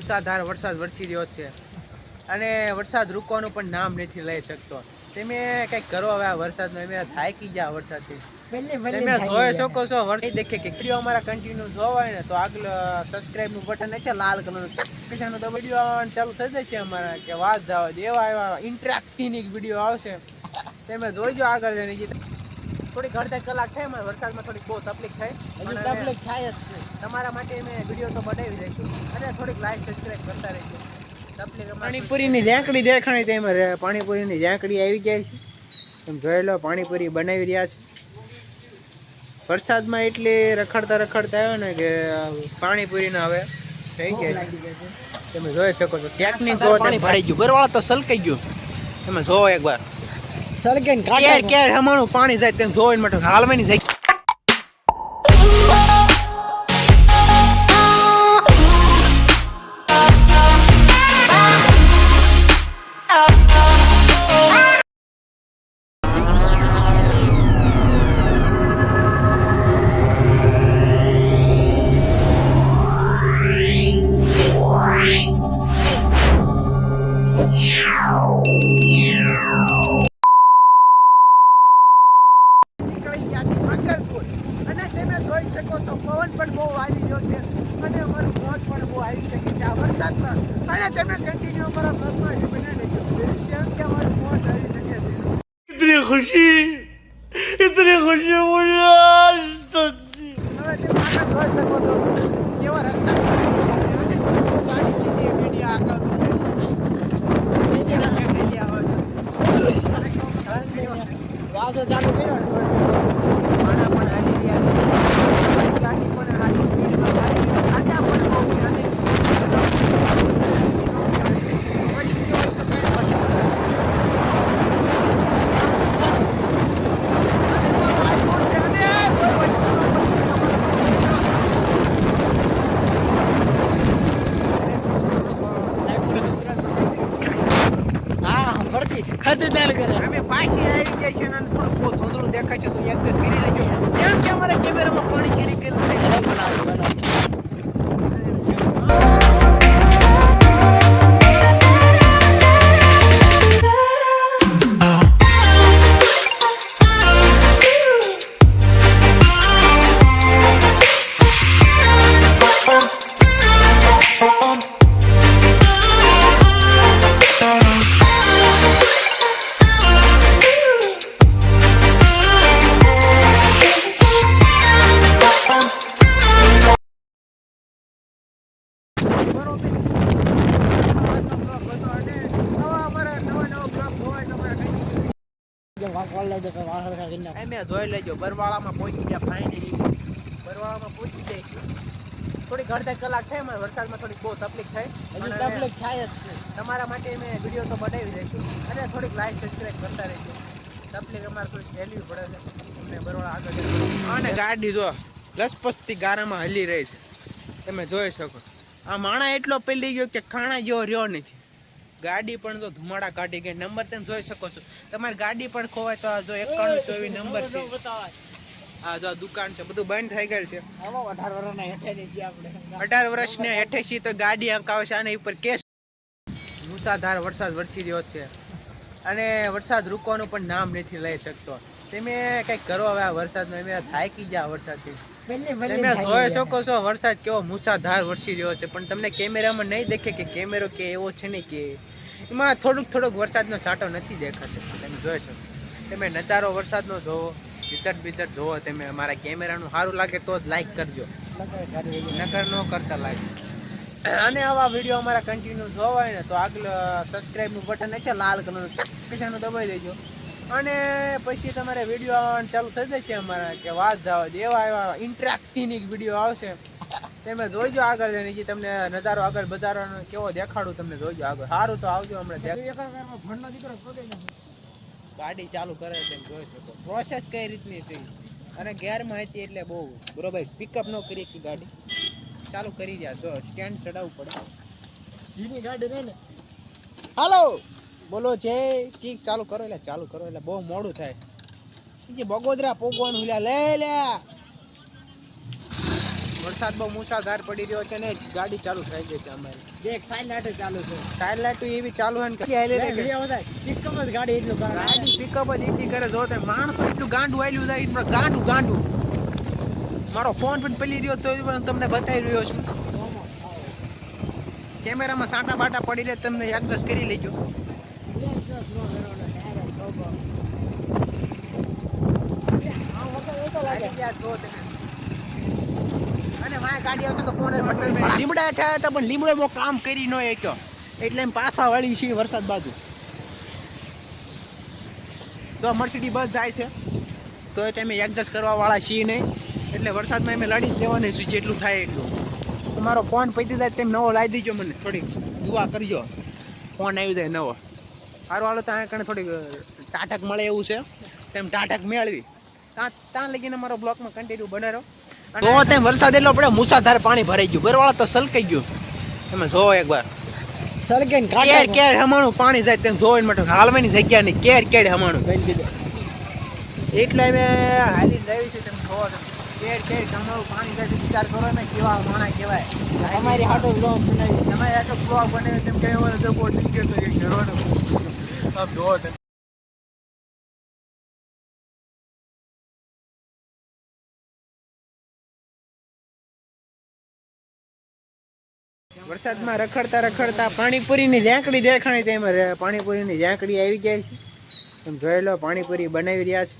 મુસળધાર વરસાદ વરસી રહ્યો છે અને વરસાદ રૂકવાનું પણ નામ નથી લઈ શકતો. તમે કંઈક કરો હવે આ વરસાદનો, અમે થાકી ગયા વરસાદથી. તમે જોઈ શકો છો વરસાદ દેખે કે વિડીયો અમારા કન્ટિન્યુ જોવા હોય ને તો આગળ સબસ્ક્રાઇબનું બટન છે લાલ કલરનું, પછીનો તો વિડીયો ચાલુ થઈ જશે અમારા કે વાત જવા દે એવા એવા ઇન્ટરેસ્ટિંગ વિડીયો આવશે. તમે જોઈજો આગળ જઈને. થોડીક અડધા કલાક થાય એમાં વરસાદમાં થોડીક બહુ તકલીફ થાય જ છે. તમારા માટે અમે વિડીયો તો બનાવી દઈશું અને થોડીક લાઈક સબસ્ક્રાઇબ કરતા રહીશું. પાણીપુરીની ઝાંકડી દેખાણી તેમાં પાણીપુરીની ઝાંકડી આવી જાય છે. તમે જોઈ લો પાણીપુરી બનાવી રહ્યા છે. વરસાદમાં એટલે રખડતા આવ્યો ને કે પાણીપુરીના હવે થઈ ગયા છે. તમે જોઈ શકો છો ટેકનિક પાણી ભરાઈ ગયું, બરવાળા તો સલકાઈ ગયું. તમે જોવો એકવાર સળકે ક્યારે હમાણું પાણી જાય તેમ જોઈને માટે હાલવાની જાય. અને તમે જોઈ શકો છો પવન પણ બહુ આવી ગયો છે અને અમારું મોત પણ બહુ આવી શકે છે આ વરસાદમાં. અને તમે કન્ટિન્યુ અમારા બ્લોગમાં બનાવી લેજો કેમ કે અમારું મોત આવી શકે છે. ઇતની ખુશી મુझे હવે તમે આગળ જોઈ શકો છો કેવા રસ્તા વાસો ચાલુ કર્યો છે. આના પણ હાલી રહ્યા છે, ગાડી પણ હાલી સ્પીડમાં ચાલી રહી છે. આટા પણ બહુ છે અને અમે પાછી આવી જાય છે અને થોડુંક બહુ ધૂંધળું દેખાય છે તો એડજસ્ટ કરી લેજો કેમ કે અમારા કેમેરામાં પાણી ગીરી ગયેલું છે. જોઈ લેજો બરવાળામાં પહોંચી ગયા. ફાઇનલી બરવાળામાં પહોંચી જઈશું. થોડીક અડધા કલાક થાય એમાં વરસાદમાં થોડીક બહુ તકલીફ થાય જ છે. તમારા માટે અમે વિડીયો તો બનાવી દઈશું અને થોડીક લાઈક સબસ્ક્રાઇબ કરતા રહીશું. તકલીફ અમારે થોડી સહેલી પડે છે અમને બરવાળા આગળ અને ગાડી જો લસપસતી ગારામાં હલી રહી છે. તમે જોઈ શકો આ માણા એટલો પેલી ગયો કે ખાણા જેવો રહ્યો નથી. ગાડી પણ જો ધુમાડા કાઢી ગઈ. નંબર તમે જોઈ શકો છો. તમારી ગાડી પણ ખોવાય તો જો 9124 નંબર છે. આ જો દુકાન છે બધું બંધ થઈ ગયેલ છે. 18 વર્ષના હેઠે છીએ તો ગાડી અંક આવે છે. આની ઉપર કેસ. મુસળધાર વરસાદ વરસી રહ્યો છે અને વરસાદ રૂકવાનું પણ નામ નથી લઈ શકતો. તમે કંઈક કરો હવે આ વરસાદમાં, અમે થાકી ગયા વરસાદથી. તમે જોઈ શકો છો વરસાદ કેવો મુસળધાર વરસી રહ્યો છે પણ તમને કેમેરામાં નહીં દેખે કે કેમેરો કે એવો છે ને કે એમાં થોડુંક વરસાદનો છાંટો નથી દેખાતો. તમે જોઈ શકો. તમે નજારો વરસાદનો જોવો, બીજટ જોવો. તમે અમારા કેમેરાનું સારું લાગે તો જ લાઈક કરજો, નકર ન કરતા લાઈક. અને આવા વિડીયો અમારા કન્ટિન્યુ જોવા હોય ને તો આગળ સબસ્ક્રાઇબનું બટન છે લાલ કલરનું, પછીનું દબાવી દેજો અને પછી તમારે વિડીયો આવવાનું ચાલુ થઈ જશે અમારા કે વાત જવા દે એવા એવા ઇન્ટરેસ્ટિંગ વિડીયો આવશે. તમે જોઈજો આગળ જઈને. તમને નજારો આગળ બજારનો કેવો દેખાડું તમને જોઈજો આગળ. સારું તો આવજો હમણાં. ગાડી ચાલુ કરે તેમ જોઈ શકો. પ્રોસેસ કઈ રીતની છે અને ગેરમાં હતી એટલે બહુ બરોબર પિકઅપ ન કરી કે ગાડી ચાલુ કરી રહ્યા. જો સ્ટેન્ડ ચડાવવું પડે. જીની ગાડી રહે ને. હાલો બોલો છે ઠીક ચાલુ કરો એટલે બહુ મોડું થાય. બગોદરા પોગવાનું લે વરસાદ બહુ મુસળધાર પડી રહ્યો છે ને ગાડી ચાલુ થઈ ગઈ છે અમારી. દેખ સાઈડ લાઈટ ચાલુ છે. સાઈડ લાઈટ એવી ચાલુ હે ને કે હાલે રે કે પિકઅપ જ ગાડી એટલું ગાડી પિકઅપ જ એટલી કરે જો તે માણસો એટલું ગાંડું આલ્યું જાય એટલે ગાંડું ગાંડું. મારો ફોન પણ પડી રહ્યો તો પણ તમને બતાવી રહ્યો છું. કેમેરામાં સાંટા બાટા પડી રહે તમને એડજસ્ટ કરી લેજો. અને મારી ગાડી આવશે તો ફોન લીમડા થયા હતા પણ લીમડો બહુ કામ કરી ન શક્યો એટલે એમ પાછા વળી છે વરસાદ બાજુ. તો મર્સિડીઝ બસ જાય છે તો તમે એડજસ્ટ કરવા વાળા છીએ નહીં એટલે વરસાદમાં અમે લડી જ લેવાની છે જેટલું થાય એટલું. તમારો ફોન પૈતી જાય તેમ નવો લાવી દીજો મને થોડીક દુઆ કરજો ફોન આવી જાય નવો. સારું હાલો ત્યાં કણે થોડીક ટાટક મળે એવું છે તેમ ટાટક મેળવી ત્યાં લગીને મારો બ્લોકમાં કન્ટિન્યુ બને રહો. તો તેમ વરસાદ એટલો પડે મુસાધાર પાણી ભરાઈ ગયું બરવાળા તો સલકાઈ ગયું. તમે જોવો એકવાર સળકે કેર કેર હમાણું પાણી જાય તેમ જોઈને માટે હાલવાની જગ્યા નહીં કેર કેર હમાણું એટલે અમે હાલી લાવી છે તમે જોવો કેર કેર હમાણું પાણી જાય વિચાર કરો ને કેવા માણા કહેવાય. અમારી હાટો બ્લોગ બનાવી તમારે આટલો બ્લોગ બને તેમ કહેવાનો તો કોઈ ઠીક છે ઘરવાનો આપ જોવો તમે. વરસાદમાં રખડતા રખડતા પાણીપુરીની રેંકડી દેખાણી તેમાં પાણીપુરીની રેંકડી આવી જાય છે. તમે જોઈ લો પાણીપુરી બનાવી રહ્યા છે.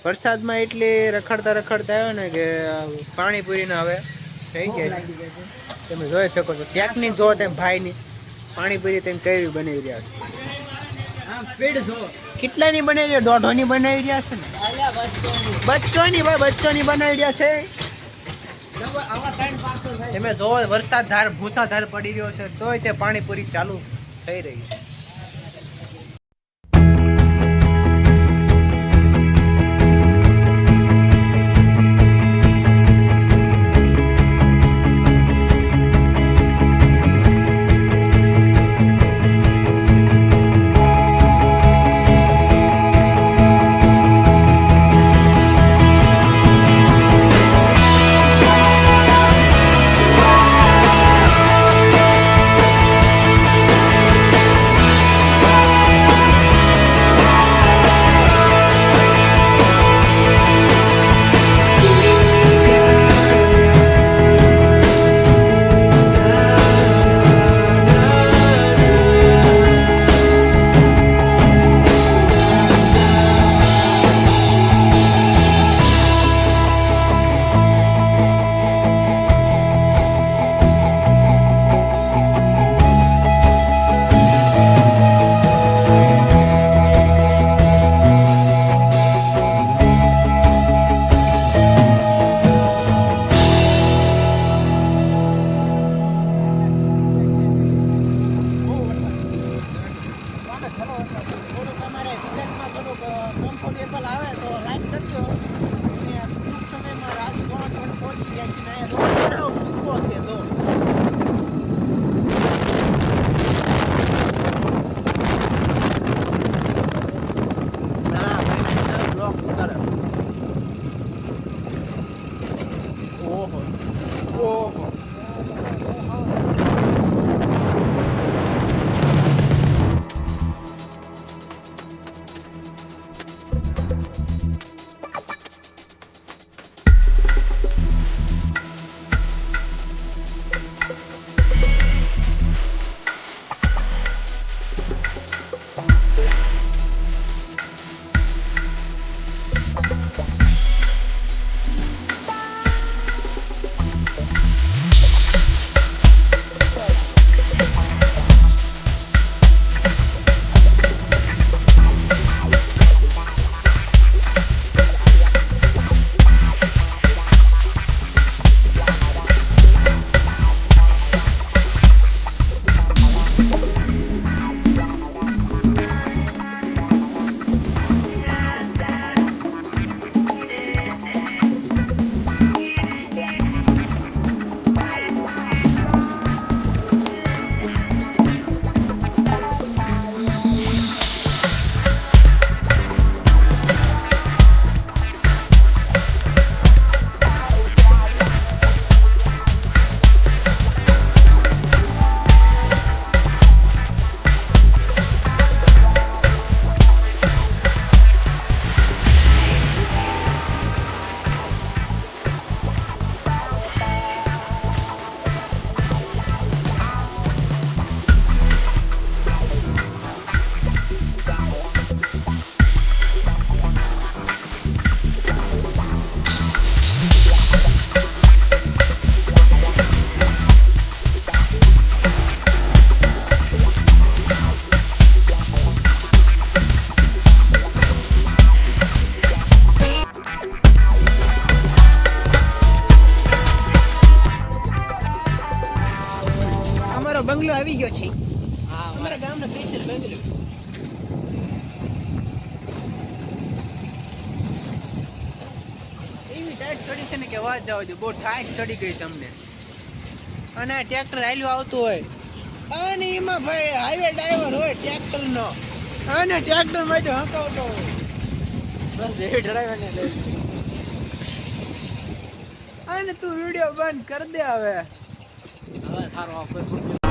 વરસાદમાં એટલી રખડતા રખડતા આવ્યો ને કે પાણીપુરીને હવે થઈ ગયા છે. તમે જોઈ શકો છો ટેકનિક જો તેમ ભાઈની પાણીપુરી તેમ કેવી બનાવી રહ્યા છે. કેટલાની બનાવી રહ્યા? 1.5ની બનાવી રહ્યા છે ને બચ્ચોની ભાઈ બચ્ચોની બનાવી રહ્યા છે. તમે જો વરસાદ ધાર ભૂસાધાર પડી રહ્યો છે તોય તે પાણીપુરી ચાલુ થઈ રહી છે. બંગલો આવી ગયો છે હા અમારા ગામનો સ્પેશિયલ બંગલો. એવી ટાઈટ ચડી છે ને કે વાત જાવ દે, બહુ ટાઈટ ચડી ગઈ છે અમને. અને આ ટ્રેક્ટર હાલ્યું આવતું હોય અને એમાં ભાઈ હાઈવે ડ્રાઈવર હોય ટ્રેક્ટર નો અને ટ્રેક્ટર માં જો હકાવતો હોય. બસ જેવી ડરાવે ને લે. અને તું વિડિયો બંધ કરી દે હવે. હવે થારો આ કોઈ